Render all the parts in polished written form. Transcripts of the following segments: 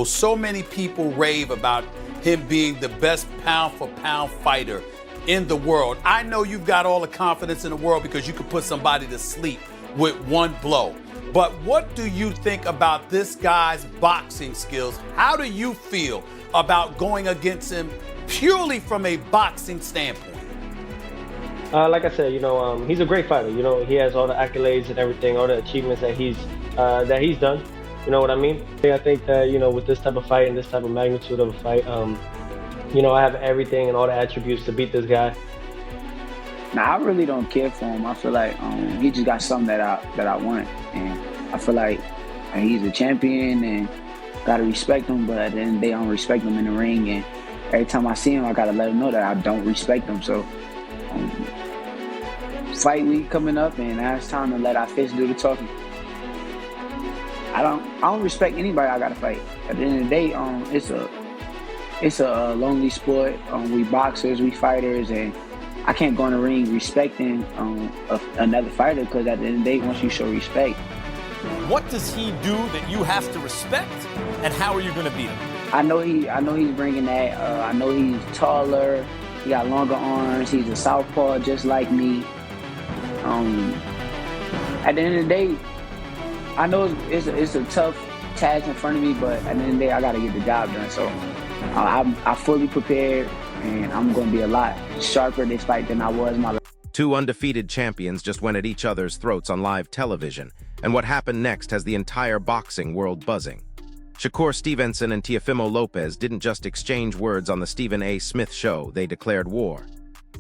So many people rave about him being the best pound-for-pound fighter in the world. I know you've got all the confidence in the world because you can put somebody to sleep with one blow. But what do you think about this guy's boxing skills? How do you feel about going against him purely from a boxing standpoint? Like I said, he's a great fighter. He has all the accolades and everything, all the achievements that he's done. You know what I mean? I think that, with this type of fight and this type of magnitude of a fight, I have everything and all the attributes to beat this guy. Nah, I really don't care for him. I feel like he just got something that I want, and I feel like he's a champion and gotta respect him. But at the end of the day, I don't respect him in the ring, and every time I see him, I gotta let him know that I don't respect him. So, fight week coming up, and now it's time to let our fists do the talking. I don't respect anybody I gotta fight. At the end of the day, it's a lonely sport. We boxers, we fighters, and I can't go in the ring respecting another fighter, because at the end of the day, once you show respect. What does he do that you have to respect, and how are you going to beat him? I know he's bringing that. I know he's taller. He got longer arms. He's a southpaw just like me. At the end of the day, I know it's a tough task in front of me, but at the end of the day, I got to get the job done. So I'm fully prepared, and I'm going to be a lot sharper this fight than I was my last. Two undefeated champions just went at each other's throats on live television, and what happened next has the entire boxing world buzzing. Shakur Stevenson and Teofimo Lopez didn't just exchange words on the Stephen A. Smith show, they declared war.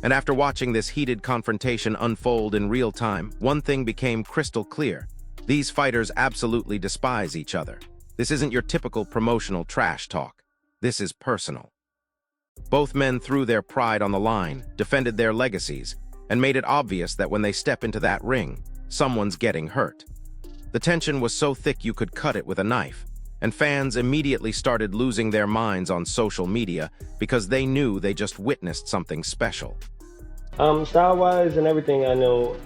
And after watching this heated confrontation unfold in real time, one thing became crystal clear. These fighters absolutely despise each other. This isn't your typical promotional trash talk. This is personal. Both men threw their pride on the line, defended their legacies, and made it obvious that when they step into that ring, someone's getting hurt. The tension was so thick you could cut it with a knife, and fans immediately started losing their minds on social media because they knew they just witnessed something special. Style-wise and everything, I know,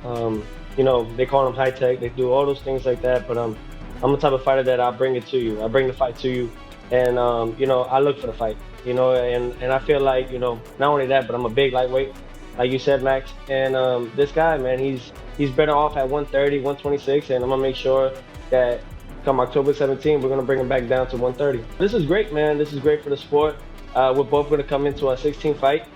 they call them high-tech, they do all those things like that, but I'm the type of fighter that I bring it to you. I bring the fight to you, and, I look for the fight, and I feel like, not only that, but I'm a big lightweight, like you said, Max, and this guy, man, he's better off at 130, 126, and I'm going to make sure that come October 17, we're going to bring him back down to 130. This is great, man. This is great for the sport. We're both going to come into a 16 fight,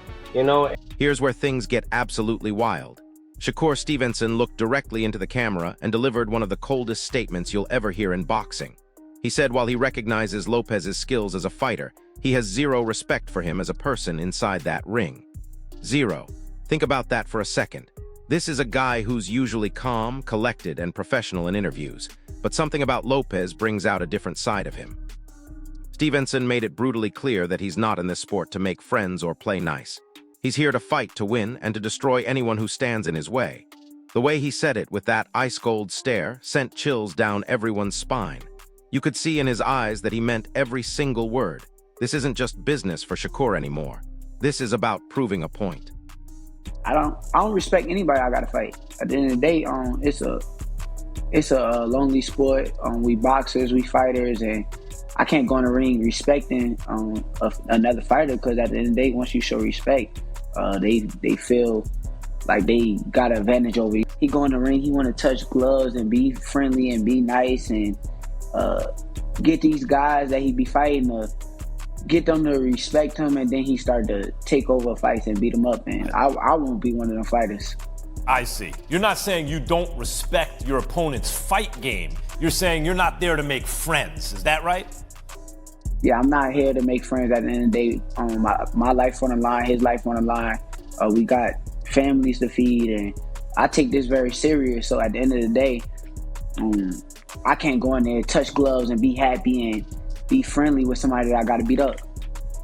Here's where things get absolutely wild. Shakur Stevenson looked directly into the camera and delivered one of the coldest statements you'll ever hear in boxing. He said while he recognizes Lopez's skills as a fighter, he has zero respect for him as a person inside that ring. Zero. Think about that for a second. This is a guy who's usually calm, collected, and professional in interviews, but something about Lopez brings out a different side of him. Stevenson made it brutally clear that he's not in this sport to make friends or play nice. He's here to fight to win and to destroy anyone who stands in his way. The way he said it with that ice-cold stare sent chills down everyone's spine. You could see in his eyes that he meant every single word. This isn't just business for Shakur anymore. This is about proving a point. I don't respect anybody I gotta fight. At the end of the day, it's a lonely sport. We boxers, we fighters, and I can't go in the ring respecting another fighter, because at the end of the day, once you show respect, they feel like they got an advantage over you. He go in the ring, he want to touch gloves and be friendly and be nice and get these guys that he be fighting to get them to respect him, and then he started to take over fights and beat them up, and I won't be one of them fighters. I see. You're not saying you don't respect your opponent's fight game. You're saying you're not there to make friends. Is that right? Yeah, I'm not here to make friends. At the end of the day, my life on the line, his life on the line. We got families to feed, and I take this very serious. So at the end of the day, I can't go in there, touch gloves, and be happy and be friendly with somebody that I got to beat up.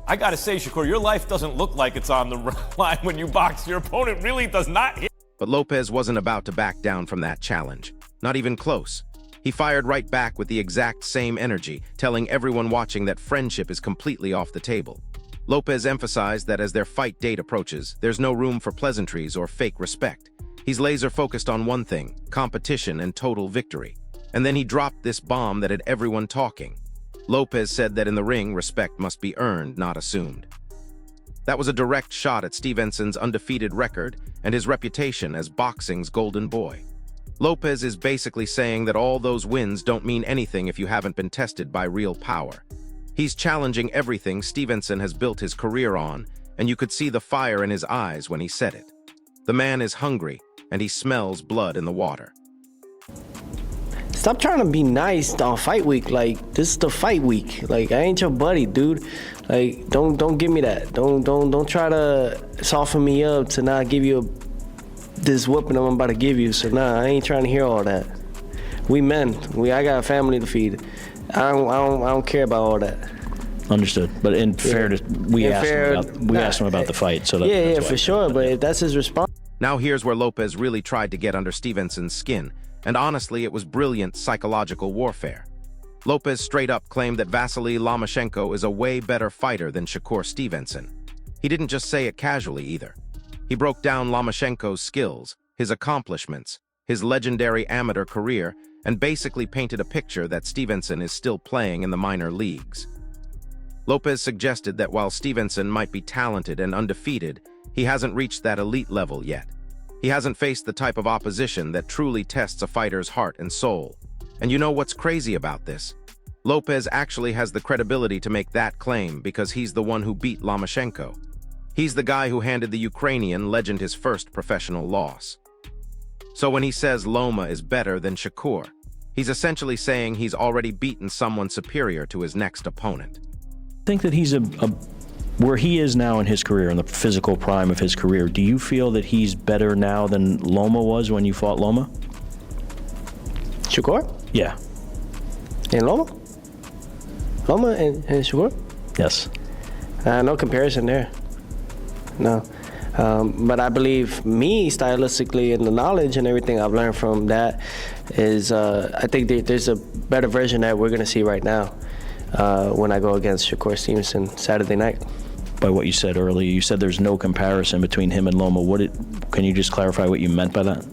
I got to say, Shakur, your life doesn't look like it's on the line when you box. Your opponent really does not hit. But Lopez wasn't about to back down from that challenge. Not even close. He fired right back with the exact same energy, telling everyone watching that friendship is completely off the table. Lopez emphasized that as their fight date approaches, there's no room for pleasantries or fake respect. He's laser-focused on one thing, competition and total victory. And then he dropped this bomb that had everyone talking. Lopez said that in the ring, respect must be earned, not assumed. That was a direct shot at Stevenson's undefeated record and his reputation as boxing's golden boy. Lopez is basically saying that all those wins don't mean anything if you haven't been tested by real power. He's challenging everything Stevenson has built his career on, and you could see the fire in his eyes when he said it. The man is hungry, and he smells blood in the water. Stop trying to be nice on fight week. Like, this is the fight week. Like, I ain't your buddy, dude. Like, don't give me that. Don't try to soften me up to not give you this whooping I'm about to give you. So nah, I ain't trying to hear all that. We men. I got a family to feed. I don't care about all that. Understood. But in fairness, we asked him about the fight. So that's for sure. But if that's his response. Now here's where Lopez really tried to get under Stevenson's skin, and honestly, it was brilliant psychological warfare. Lopez straight up claimed that Vasily Lomachenko is a way better fighter than Shakur Stevenson. He didn't just say it casually either. He broke down Lomachenko's skills, his accomplishments, his legendary amateur career, and basically painted a picture that Stevenson is still playing in the minor leagues. Lopez suggested that while Stevenson might be talented and undefeated, he hasn't reached that elite level yet. He hasn't faced the type of opposition that truly tests a fighter's heart and soul. And you know what's crazy about this? Lopez actually has the credibility to make that claim because he's the one who beat Lomachenko. He's the guy who handed the Ukrainian legend his first professional loss. So when he says Loma is better than Shakur, he's essentially saying he's already beaten someone superior to his next opponent. I think that he's where he is now in his career, in the physical prime of his career. Do you feel that he's better now than Loma was when you fought Loma? Shakur? Yeah. And Loma? Loma and Shakur? Yes. No comparison there. No. But I believe me, stylistically, and the knowledge and everything I've learned from that is, I think there's a better version that we're going to see right now when I go against Shakur Stevenson Saturday night. By what you said earlier, you said there's no comparison between him and Loma. Can you just clarify what you meant by that?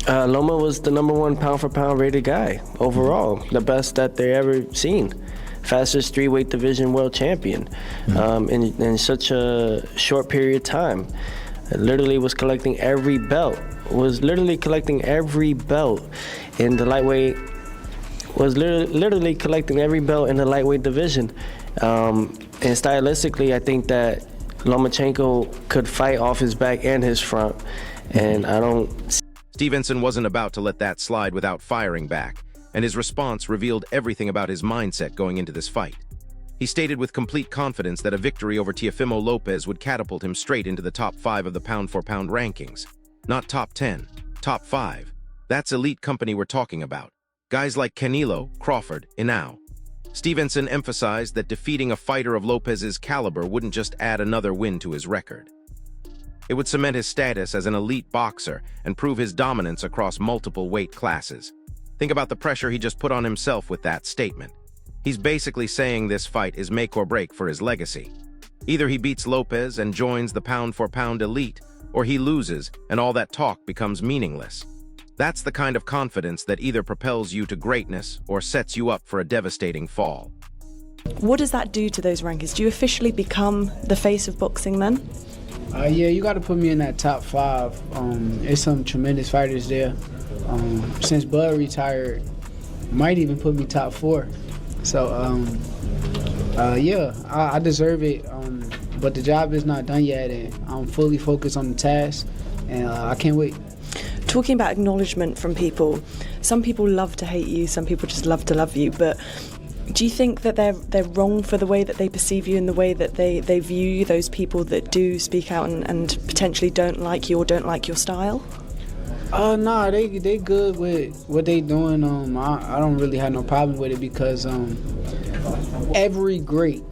Loma was the #1 pound-for-pound rated guy overall, the best that they ever seen. Fastest 3-weight division world champion in such a short period of time. Literally was collecting every belt. In the lightweight. Was literally collecting every belt in the lightweight division. And stylistically, I think that Lomachenko could fight off his back and his front. And I don't. Stevenson wasn't about to let that slide without firing back, and his response revealed everything about his mindset going into this fight. He stated with complete confidence that a victory over Teofimo Lopez would catapult him straight into the top 5 of the pound-for-pound rankings. Not top 10, top 5. That's elite company we're talking about. Guys like Canelo, Crawford, Inau. Stevenson emphasized that defeating a fighter of Lopez's caliber wouldn't just add another win to his record. It would cement his status as an elite boxer and prove his dominance across multiple weight classes. Think about the pressure he just put on himself with that statement. He's basically saying this fight is make or break for his legacy. Either he beats Lopez and joins the pound-for-pound elite, or he loses and all that talk becomes meaningless. That's the kind of confidence that either propels you to greatness or sets you up for a devastating fall. What does that do to those rankings? Do you officially become the face of boxing then? Yeah, you got to put me in that top 5. There's some tremendous fighters there. Since Bud retired, might even put me top 4. So, yeah, I deserve it. But the job is not done yet, and I'm fully focused on the task, and I can't wait. Talking about acknowledgement from people, some people love to hate you, some people just love to love you, but do you think that they're wrong for the way that they perceive you and the way that they view you, those people that do speak out and potentially don't like you or don't like your style? Nah, they good with what they doing. I don't really have no problem with it because every great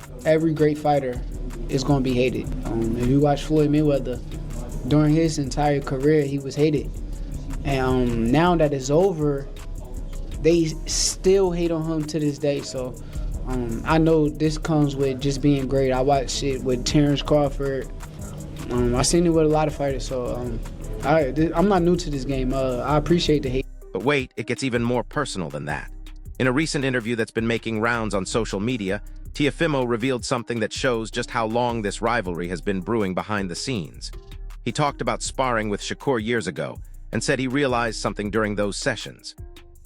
fighter is gonna be hated. If you watch Floyd Mayweather, during his entire career, he was hated. And now that it's over, they still hate on him to this day. So I know this comes with just being great. I watched it with Terrence Crawford. I seen it with a lot of fighters. So I'm not new to this game. I appreciate the hate. But wait, it gets even more personal than that. In a recent interview that's been making rounds on social media, Teofimo revealed something that shows just how long this rivalry has been brewing behind the scenes. He talked about sparring with Shakur years ago and said he realized something during those sessions.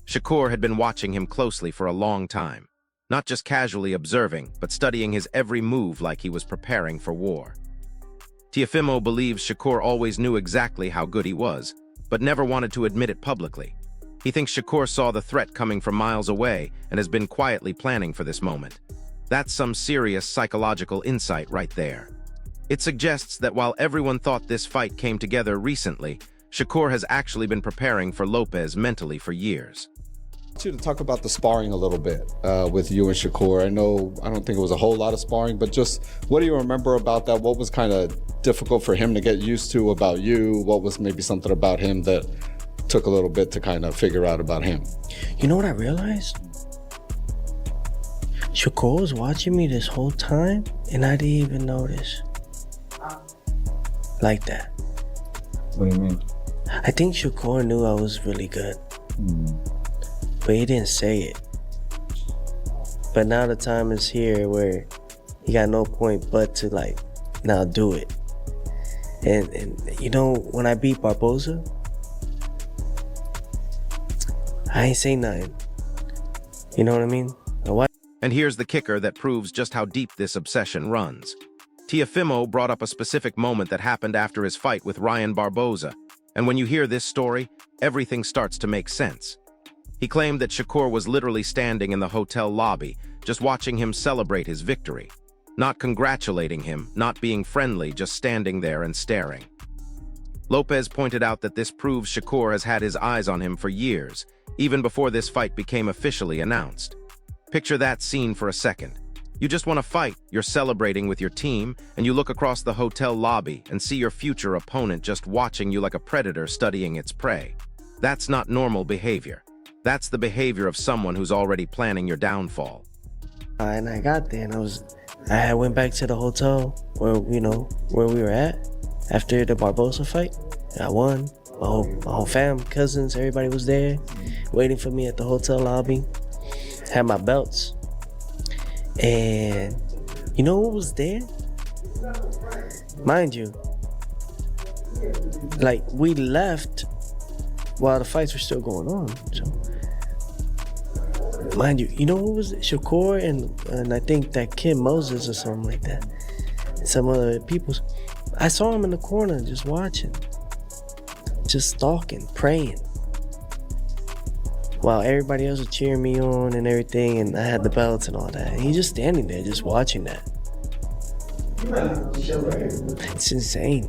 Shakur had been watching him closely for a long time, not just casually observing, but studying his every move like he was preparing for war. Teofimo believes Shakur always knew exactly how good he was, but never wanted to admit it publicly. He thinks Shakur saw the threat coming from miles away and has been quietly planning for this moment. That's some serious psychological insight right there. It suggests that while everyone thought this fight came together recently, Shakur has actually been preparing for Lopez mentally for years. I want you to talk about the sparring a little bit with you and Shakur. I don't think it was a whole lot of sparring, but just what do you remember about that? What was kind of difficult for him to get used to about you? What was maybe something about him that took a little bit to kind of figure out about him? You know what I realized? Shakur was watching me this whole time and I didn't even notice. Like that. What do you mean? I think Shakur knew I was really good. But he didn't say it. But now the time is here where he got no point but to like, now do it. And you know, when I beat Barboza, I ain't say nothing. You know what I mean? And here's the kicker that proves just how deep this obsession runs. Teofimo brought up a specific moment that happened after his fight with Ryan Barboza. And when you hear this story, everything starts to make sense. He claimed that Shakur was literally standing in the hotel lobby, just watching him celebrate his victory. Not congratulating him, not being friendly, just standing there and staring. Lopez pointed out that this proves Shakur has had his eyes on him for years, even before this fight became officially announced. Picture that scene for a second. You just want to fight, you're celebrating with your team, and you look across the hotel lobby and see your future opponent just watching you like a predator studying its prey. That's not normal behavior. That's the behavior of someone who's already planning your downfall. And I got there and I went back to the hotel where we were at after the Barboza fight. I won. My whole fam, cousins, everybody was there waiting for me at the hotel lobby. Had my belts. And you know what was there? Mind you, like we left while the fights were still going on. So, mind you, you know what was it? Shakur and I think that kid Moses or something like that. Some other people. I saw him in the corner just watching, just stalking, praying. While everybody else was cheering me on and everything, and I had the belts and all that. And he's just standing there, just watching that. It's insane.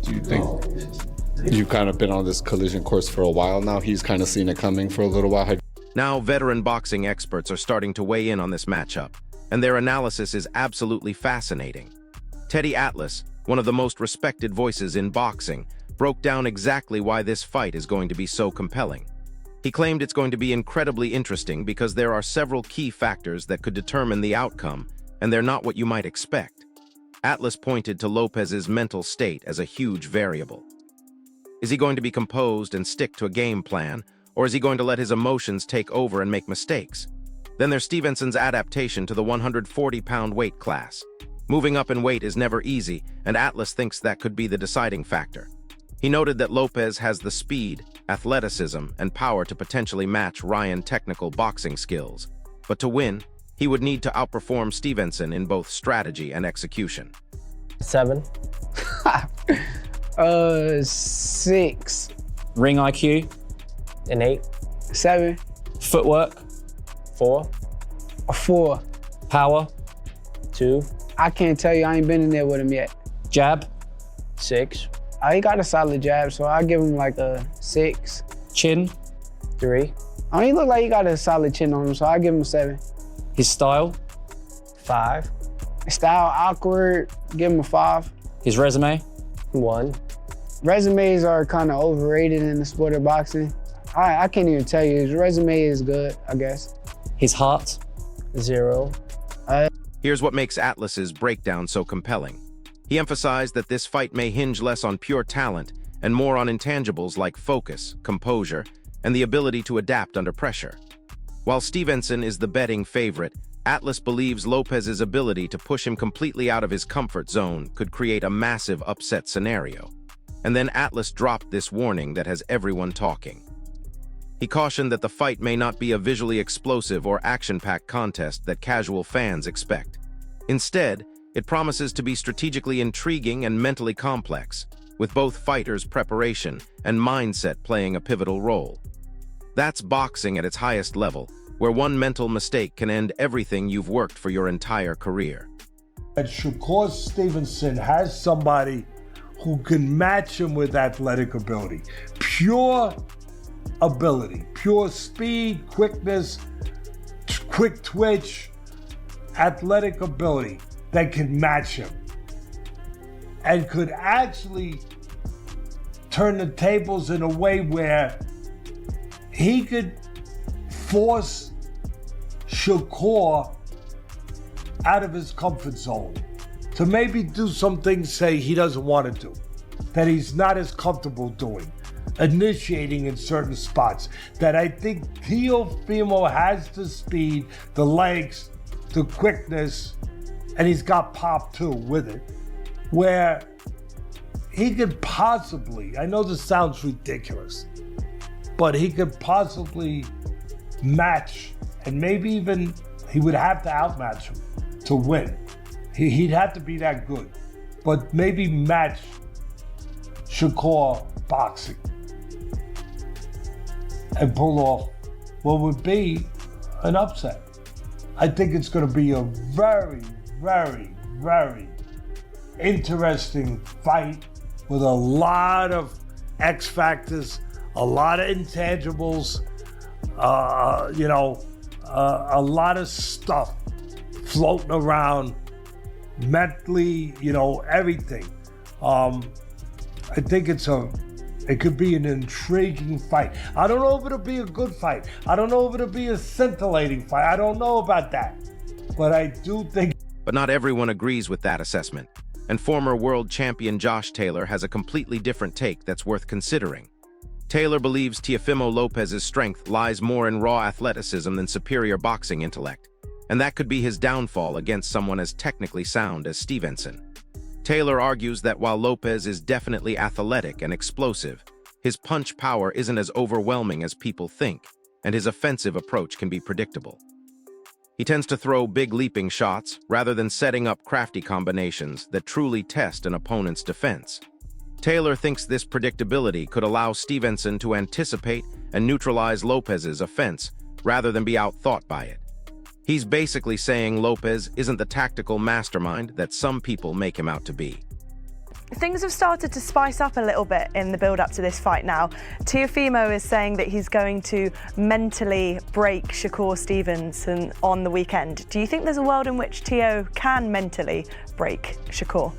Do you think you've kind of been on this collision course for a while now? He's kind of seen it coming for a little while. Now, veteran boxing experts are starting to weigh in on this matchup, and their analysis is absolutely fascinating. Teddy Atlas, one of the most respected voices in boxing, broke down exactly why this fight is going to be so compelling. He claimed it's going to be incredibly interesting because there are several key factors that could determine the outcome, and they're not what you might expect. Atlas pointed to Lopez's mental state as a huge variable. Is he going to be composed and stick to a game plan, or is he going to let his emotions take over and make mistakes? Then there's Stevenson's adaptation to the 140-pound weight class. Moving up in weight is never easy, and Atlas thinks that could be the deciding factor. He noted that Lopez has the speed, athleticism, and power to potentially match Ryan's technical boxing skills. But to win, he would need to outperform Stevenson in both strategy and execution. 7. 6. Ring IQ. An 8. 7. Footwork. 4. A 4. Power. 2. I can't tell you, I ain't been in there with him yet. Jab. 6. He got a solid jab, so I'll give him like a 6. Chin. 3. He look like he got a solid chin on him, so I'll give him a 7. His style. 5. Style awkward, give him a 5. His resume. 1. Resumes are kind of overrated in the sport of boxing. I can't even tell you, his resume is good, I guess. His heart. 0. Here's what makes Atlas's breakdown so compelling. He emphasized that this fight may hinge less on pure talent and more on intangibles like focus, composure, and the ability to adapt under pressure. While Stevenson is the betting favorite, Atlas believes Lopez's ability to push him completely out of his comfort zone could create a massive upset scenario. And then Atlas dropped this warning that has everyone talking. He cautioned that the fight may not be a visually explosive or action-packed contest that casual fans expect. Instead, it promises to be strategically intriguing and mentally complex, with both fighters' preparation and mindset playing a pivotal role. That's boxing at its highest level, where one mental mistake can end everything you've worked for your entire career. And Shakur Stevenson has somebody who can match him with athletic ability. Pure ability, pure speed, quickness, quick twitch, athletic ability that can match him. And could actually turn the tables in a way where he could force Shakur out of his comfort zone to maybe do some things, say, he doesn't want to do, that he's not as comfortable doing, initiating in certain spots, that I think Teofimo has the speed, the legs, the quickness, and he's got pop too with it, where he could possibly, I know this sounds ridiculous, but he could possibly match, and maybe even he would have to outmatch him to win. He'd have to be that good, but maybe match Shakur boxing and pull off what would be an upset. I think it's going to be a very, very, very interesting fight with a lot of X factors, a lot of intangibles, a lot of stuff floating around mentally, everything. I think it could be an intriguing fight. I don't know if it'll be a good fight. I don't know if it'll be a scintillating fight. I don't know about that. But I do think... But not everyone agrees with that assessment. And former world champion Josh Taylor has a completely different take that's worth considering. Taylor believes Teofimo Lopez's strength lies more in raw athleticism than superior boxing intellect, and that could be his downfall against someone as technically sound as Stevenson. Taylor argues that while Lopez is definitely athletic and explosive, his punch power isn't as overwhelming as people think, and his offensive approach can be predictable. He tends to throw big leaping shots rather than setting up crafty combinations that truly test an opponent's defense. Taylor thinks this predictability could allow Stevenson to anticipate and neutralize Lopez's offense rather than be outthought by it. He's basically saying Lopez isn't the tactical mastermind that some people make him out to be. Things have started to spice up a little bit in the build-up to this fight now. Teofimo is saying that he's going to mentally break Shakur Stevenson on the weekend. Do you think there's a world in which Teo can mentally break Shakur?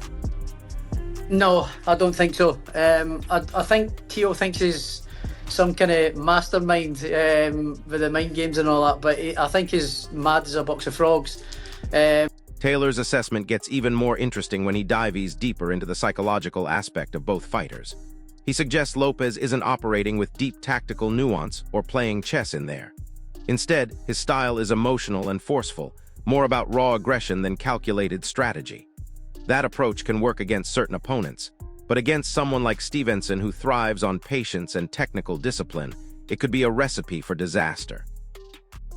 No, I don't think so. I think Teo thinks he's some kind of mastermind with the mind games and all that, but I think he's mad as a box of frogs. Taylor's assessment gets even more interesting when he dives deeper into the psychological aspect of both fighters. He suggests Lopez isn't operating with deep tactical nuance or playing chess in there. Instead, his style is emotional and forceful, more about raw aggression than calculated strategy. That approach can work against certain opponents, but against someone like Stevenson who thrives on patience and technical discipline, it could be a recipe for disaster.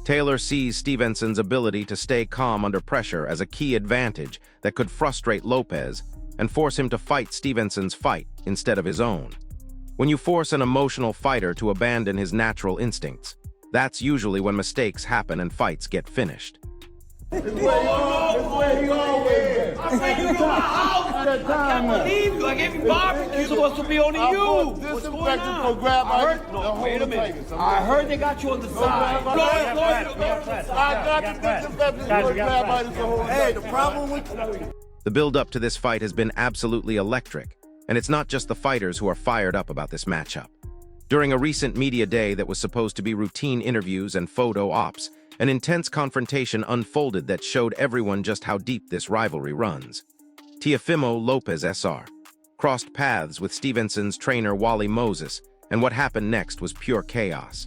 Taylor sees Stevenson's ability to stay calm under pressure as a key advantage that could frustrate Lopez and force him to fight Stevenson's fight instead of his own. When you force an emotional fighter to abandon his natural instincts, that's usually when mistakes happen and fights get finished. I can't believe you. I gave you barbecue. It's supposed to be only you. What's going on? Wait a minute. I heard they got you on the side. Hey, the problem with... The build-up to this fight has been absolutely electric, and it's not just the fighters who are fired up about this matchup. During a recent media day that was supposed to be routine interviews and photo ops, an intense confrontation unfolded that showed everyone just how deep this rivalry runs. Teofimo Lopez SR crossed paths with Stevenson's trainer Wally Moses, and what happened next was pure chaos.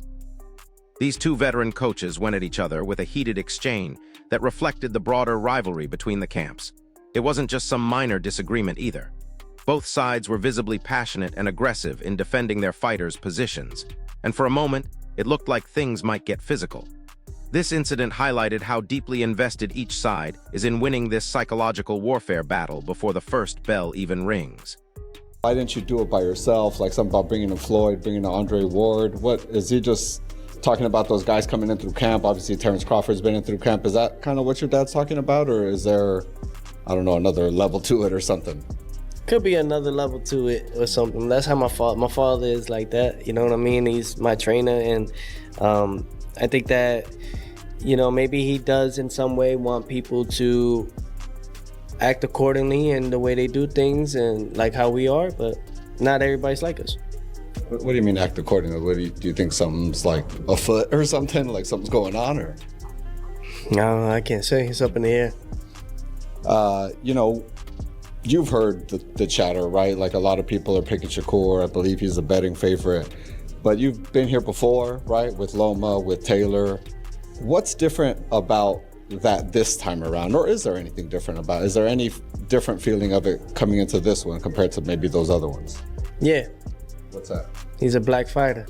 These two veteran coaches went at each other with a heated exchange that reflected the broader rivalry between the camps. It wasn't just some minor disagreement either. Both sides were visibly passionate and aggressive in defending their fighters' positions, and for a moment, it looked like things might get physical. This incident highlighted how deeply invested each side is in winning this psychological warfare battle before the first bell even rings. Why didn't you do it by yourself? Like something about bringing in Floyd, bringing in Andre Ward. What, is he just talking about those guys coming in through camp? Obviously, Terrence Crawford's been in through camp. Is that kind of what your dad's talking about? Or is there, I don't know, another level to it or something? Could be another level to it or something. That's how my father is like that. You know what I mean? He's my trainer, and I think that, you know, maybe he does in some way want people to act accordingly in the way they do things and like how we are, but not everybody's like us. What do you mean act accordingly? What do you think something's like afoot or something? Like something's going on, or? No, I can't say. It's up in the air. You know, you've heard the chatter, right? Like a lot of people are picking Shakur. I believe he's a betting favorite. But you've been here before, right? With Loma, with Taylor. What's different about that this time around? Or is there anything different about it? Is there any different feeling of it coming into this one compared to maybe those other ones? Yeah. What's that? He's a black fighter.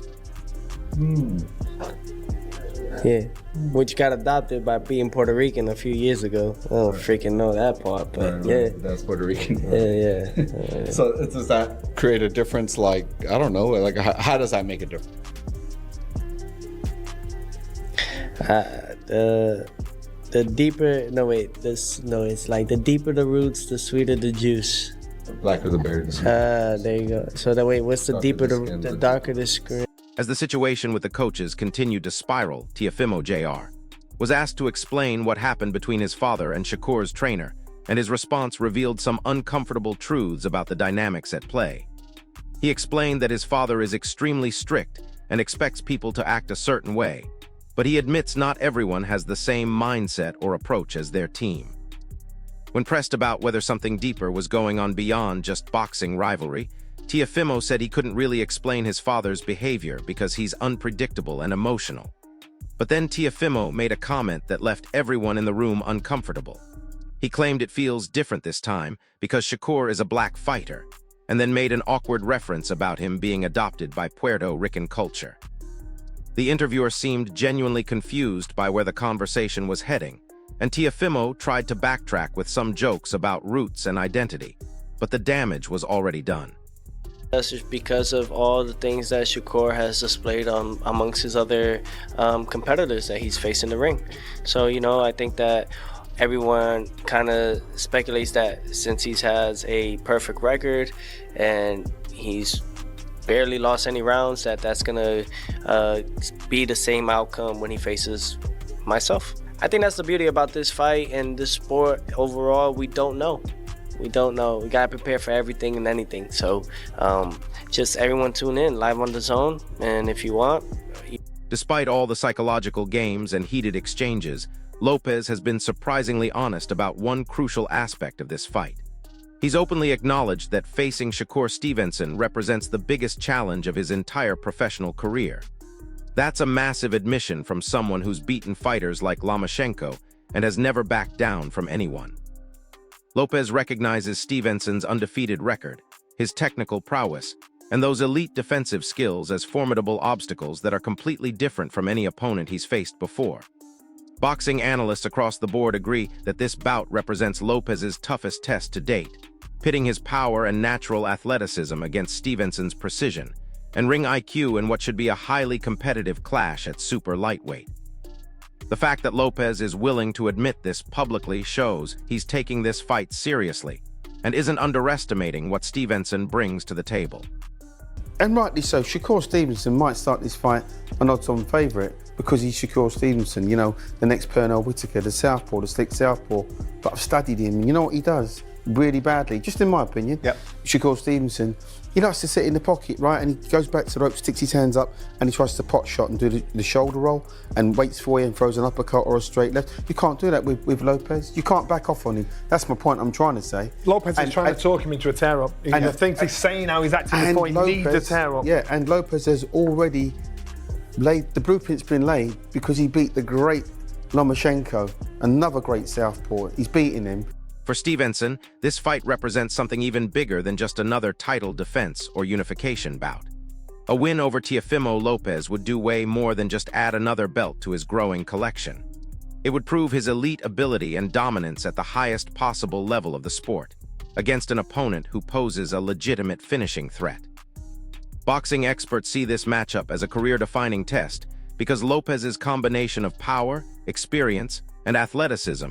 Yeah, which got adopted by being Puerto Rican a few years ago. I don't freaking know that part, but yeah. That's Puerto Rican. Yeah. So does that create a difference? Like, I don't know, like how does that make a difference? The deeper, it's like the deeper the roots, the sweeter the juice. The blacker the berry, the sweeter. There you go. So what's the deeper the darker the skin? As the situation with the coaches continued to spiral, Teofimo Jr. was asked to explain what happened between his father and Shakur's trainer, and his response revealed some uncomfortable truths about the dynamics at play. He explained that his father is extremely strict and expects people to act a certain way, but he admits not everyone has the same mindset or approach as their team. When pressed about whether something deeper was going on beyond just boxing rivalry, Teofimo said he couldn't really explain his father's behavior because he's unpredictable and emotional. But then Teofimo made a comment that left everyone in the room uncomfortable. He claimed it feels different this time because Shakur is a black fighter, and then made an awkward reference about him being adopted by Puerto Rican culture. The interviewer seemed genuinely confused by where the conversation was heading, and Teofimo tried to backtrack with some jokes about roots and identity, but the damage was already done. That's just because of all the things that Shakur has displayed amongst his other competitors that he's faced in the ring. So, you know, I think that everyone kind of speculates that since he has a perfect record and he's barely lost any rounds, that's gonna be the same outcome when he faces myself. I think that's the beauty about this fight and this sport overall. We don't know. We gotta prepare for everything and anything. So just everyone tune in live on the Zone, and if you want. Despite all the psychological games and heated exchanges, Lopez has been surprisingly honest about one crucial aspect of this fight. He's openly acknowledged that facing Shakur Stevenson represents the biggest challenge of his entire professional career. That's a massive admission from someone who's beaten fighters like Lomachenko and has never backed down from anyone. Lopez recognizes Stevenson's undefeated record, his technical prowess, and those elite defensive skills as formidable obstacles that are completely different from any opponent he's faced before. Boxing analysts across the board agree that this bout represents Lopez's toughest test to date, pitting his power and natural athleticism against Stevenson's precision and ring IQ in what should be a highly competitive clash at super lightweight. The fact that Lopez is willing to admit this publicly shows he's taking this fight seriously and isn't underestimating what Stevenson brings to the table. And rightly so. Shakur Stevenson might start this fight an odds-on favourite because he's Shakur Stevenson, you know, the next Pernell Whitaker, the southpaw, the slick southpaw. But I've studied him, and you know what he does really badly, just in my opinion. Yep. Shakur Stevenson, he likes to sit in the pocket, right, and he goes back to the rope, sticks his hands up, and he tries to pot shot and do the shoulder roll and waits for you and throws an uppercut or a straight left. You can't do that with Lopez. You can't back off on him. That's my point I'm trying to say. Lopez is trying to talk him into a tear-up. I think he's saying how he's acting before he needs a tear-up. Yeah, and Lopez has already The blueprint's been laid because he beat the great Lomachenko, another great southpaw. He's beating him. For Stevenson, this fight represents something even bigger than just another title defense or unification bout. A win over Teofimo Lopez would do way more than just add another belt to his growing collection. It would prove his elite ability and dominance at the highest possible level of the sport, against an opponent who poses a legitimate finishing threat. Boxing experts see this matchup as a career-defining test because Lopez's combination of power, experience, and athleticism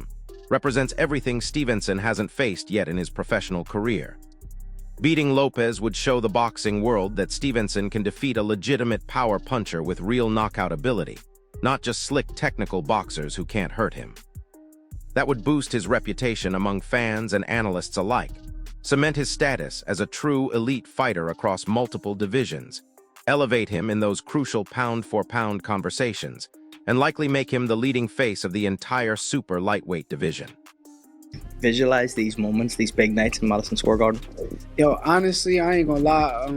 represents everything Stevenson hasn't faced yet in his professional career. Beating Lopez would show the boxing world that Stevenson can defeat a legitimate power puncher with real knockout ability, not just slick technical boxers who can't hurt him. That would boost his reputation among fans and analysts alike, cement his status as a true elite fighter across multiple divisions, elevate him in those crucial pound-for-pound conversations, and likely make him the leading face of the entire super lightweight division. Visualize these moments, these big nights in Madison Square Garden? Yo, honestly, I ain't gonna lie.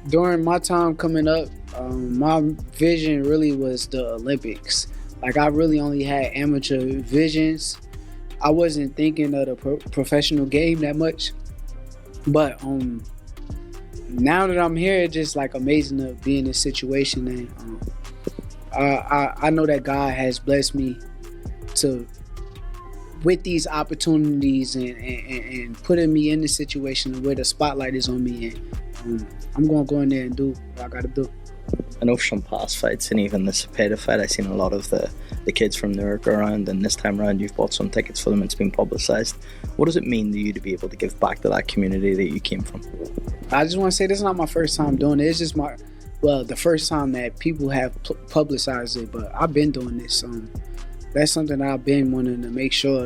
During my time coming up, my vision really was the Olympics. Like, I really only had amateur visions. I wasn't thinking of the professional game that much. But now that I'm here, it's just like amazing to be in this situation. And I know that God has blessed me with these opportunities and putting me in this situation where the spotlight is on me. And I'm going to go in there and do what I got to do. I know from past fights and even the Cepeda fight, I've seen a lot of the kids from Newark around, and this time around you've bought some tickets for them and it's been publicized. What does it mean to you to be able to give back to that community that you came from? I just want to say this is not my first time doing it. It's just the first time that people have publicized it, but I've been doing this. That's something that I've been wanting to make sure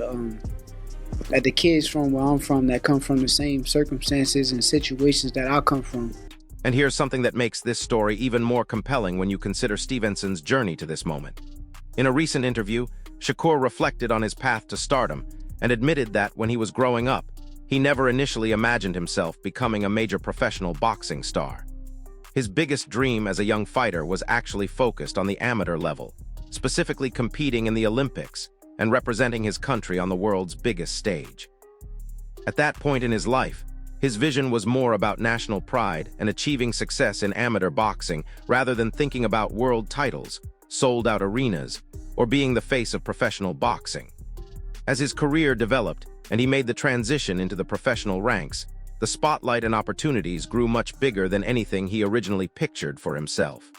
that the kids from where I'm from that come from the same circumstances and situations that I come from. And here's something that makes this story even more compelling when you consider Stevenson's journey to this moment. In a recent interview, Shakur reflected on his path to stardom and admitted that when he was growing up, he never initially imagined himself becoming a major professional boxing star. His biggest dream as a young fighter was actually focused on the amateur level, specifically competing in the Olympics and representing his country on the world's biggest stage. At that point in his life, his vision was more about national pride and achieving success in amateur boxing rather than thinking about world titles, sold-out arenas, or being the face of professional boxing. As his career developed and he made the transition into the professional ranks, the spotlight and opportunities grew much bigger than anything he originally pictured for himself.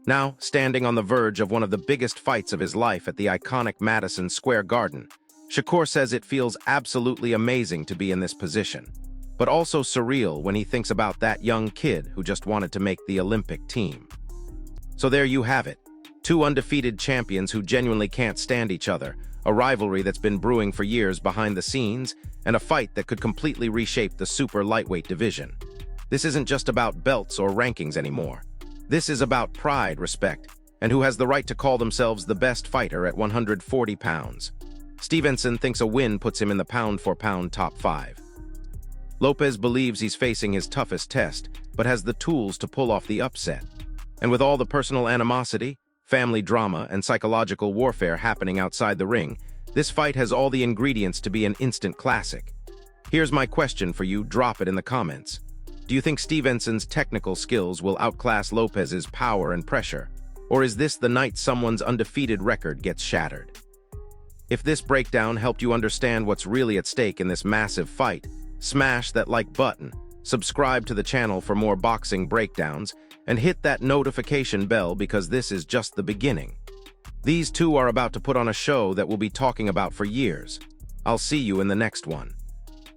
Now, standing on the verge of one of the biggest fights of his life at the iconic Madison Square Garden, Shakur says it feels absolutely amazing to be in this position, but also surreal when he thinks about that young kid who just wanted to make the Olympic team. So there you have it, two undefeated champions who genuinely can't stand each other, a rivalry that's been brewing for years behind the scenes, and a fight that could completely reshape the super lightweight division. This isn't just about belts or rankings anymore. This is about pride, respect, and who has the right to call themselves the best fighter at 140 pounds. Stevenson thinks a win puts him in the pound-for-pound top 5. Lopez believes he's facing his toughest test, but has the tools to pull off the upset. And with all the personal animosity, family drama, and psychological warfare happening outside the ring, this fight has all the ingredients to be an instant classic. Here's my question for you, drop it in the comments. Do you think Stevenson's technical skills will outclass Lopez's power and pressure? Or is this the night someone's undefeated record gets shattered? If this breakdown helped you understand what's really at stake in this massive fight, smash that like button, subscribe to the channel for more boxing breakdowns, and hit that notification bell because this is just the beginning. These two are about to put on a show that we'll be talking about for years. I'll see you in the next one.